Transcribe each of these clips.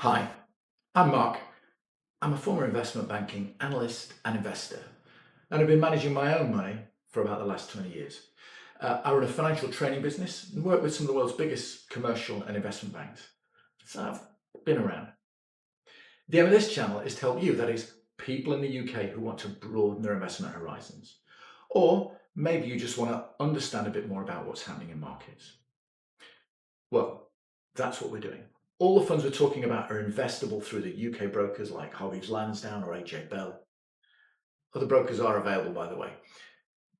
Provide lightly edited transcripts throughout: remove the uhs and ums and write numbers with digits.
Hi, I'm Mark. I'm a former investment banking analyst and investor, and I've been managing my own money for about the last 20 years. I run a financial training business and work with some of the world's biggest commercial and investment banks. So I've been around. The aim of this channel is to help you, that is, people in the UK who want to broaden their investment horizons. Or maybe you just want to understand a bit more about what's happening in markets. Well, that's what we're doing. All the funds we're talking about are investable through the UK brokers like Hargreaves Lansdown or AJ Bell. Other brokers are available, by the way.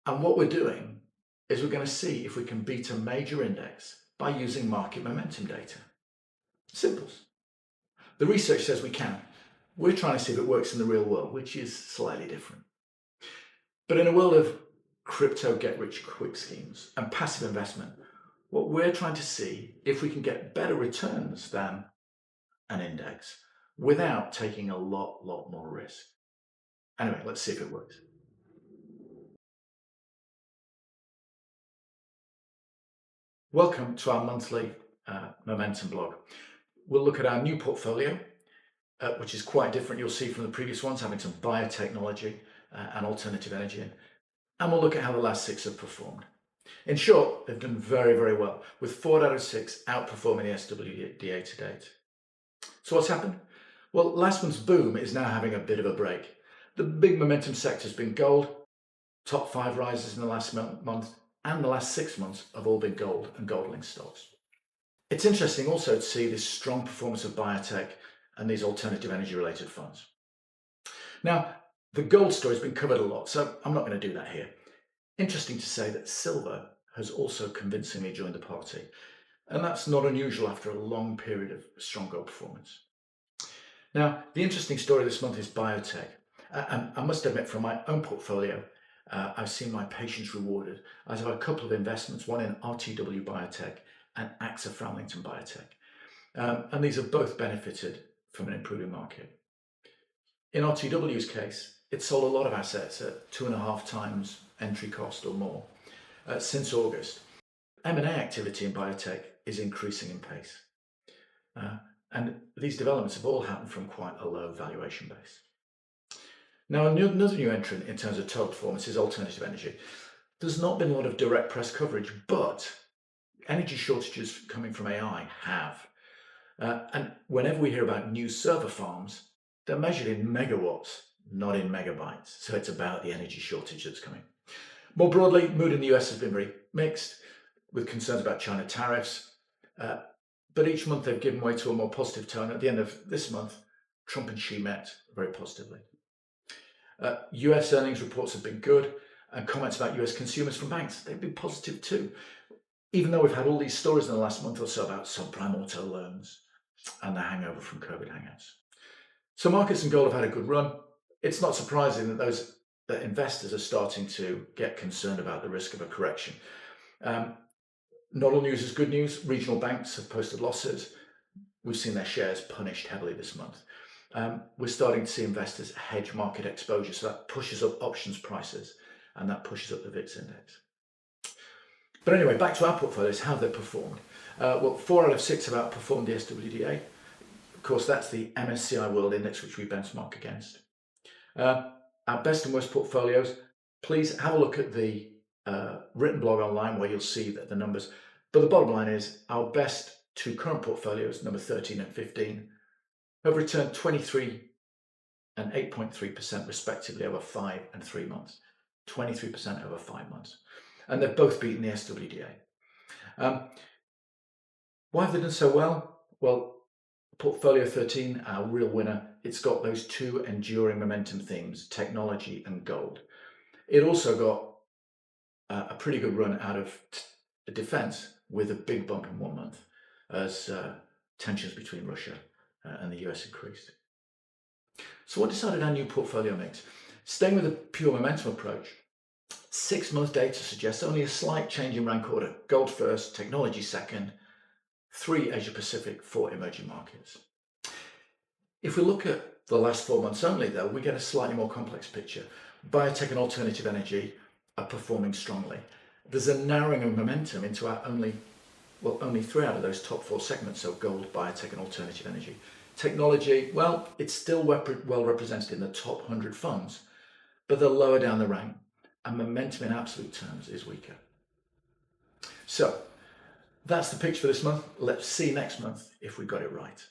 And what we're doing is we're going to see if we can beat a major index by using market momentum data. Simples. The research says we can. We're trying to see if it works in the real world, which is slightly different. But in a world of crypto get-rich-quick schemes and passive investment, what we're trying to see if we can get better returns than an index without taking a lot more risk. Anyway, let's see if it works. Welcome to our monthly Momentum blog. We'll look at our new portfolio, which is quite different, you'll see, from the previous ones, having some biotechnology and alternative energy in. And we'll look at how the last 6 have performed. In short, they've done very well, with 4 out of 6 outperforming the SWDA to date. So what's happened? Well, last month's boom is now having a bit of a break. The big momentum sector has been gold. Top 5 rises in the last month and the last 6 months have all been gold and gold-linked stocks. It's interesting also to see this strong performance of biotech and these alternative energy-related funds. Now, the gold story has been covered a lot, so I'm not going to do that here. Interesting to say that silver has also convincingly joined the party, and that's not unusual after a long period of strong gold performance. Now, the interesting story this month is biotech. And I must admit, from my own portfolio, I've seen my patience rewarded. I have a couple of investments, one in RTW Biotech and AXA Framlington Biotech. And these have both benefited from an improving market. In RTW's case, it sold a lot of assets at 2.5 times entry cost or more since August. M&A activity in biotech is increasing in pace. And these developments have all happened from quite a low valuation base. Now, another new entrant in terms of total performance is alternative energy. There's not been a lot of direct press coverage, but energy shortages coming from AI have. And whenever we hear about new server farms, they're measured in megawatts, not in megabytes. So it's about the energy shortage that's coming. More broadly, mood in the US has been very mixed, with concerns about China tariffs. But each month they've given way to a more positive tone. At the end of this month, Trump and Xi met very positively. US earnings reports have been good, and comments about US consumers from banks, they've been positive too. Even though we've had all these stories in the last month or so about subprime auto loans and the hangover from COVID hangouts. So markets and gold have had a good run. It's not surprising that investors are starting to get concerned about the risk of a correction. Not all news is good news. Regional banks have posted losses. We've seen their shares punished heavily this month. We're starting to see investors hedge market exposure, so that pushes up options prices and that pushes up the VIX index. But anyway, back to our portfolios, how they've performed. Well, 4 out of 6 have outperformed the SWDA. Of course, that's the MSCI World Index, which we benchmark against. Our best and worst portfolios, please have a look at the written blog online where you'll see that the numbers. But the bottom line is our best 2 current portfolios, number 13 and 15, have returned 23 and 8.3% respectively over 5 and 3 months. 23% over 5 months. And they've both beaten the SWDA. Why have they done so well? Well, Portfolio 13, our real winner, it's got those 2 enduring momentum themes, technology and gold. It also got a pretty good run out of defense with a big bump in 1 month as tensions between Russia and the US increased. So what decided our new portfolio mix? Staying with a pure momentum approach, 6-month data suggests only a slight change in rank order. Gold first, technology second, 3 Asia Pacific, 4 emerging markets. If we look at the last 4 months only, though, we get a slightly more complex picture. Biotech and alternative energy are performing strongly. There's a narrowing of momentum into our only 3 out of those top 4 segments, so gold, biotech and alternative energy, Technology, well, it's still well represented in the top 100 funds, but they're lower down the rank, and momentum in absolute terms is weaker. So that's the pitch for this month. Let's see next month if we got it right.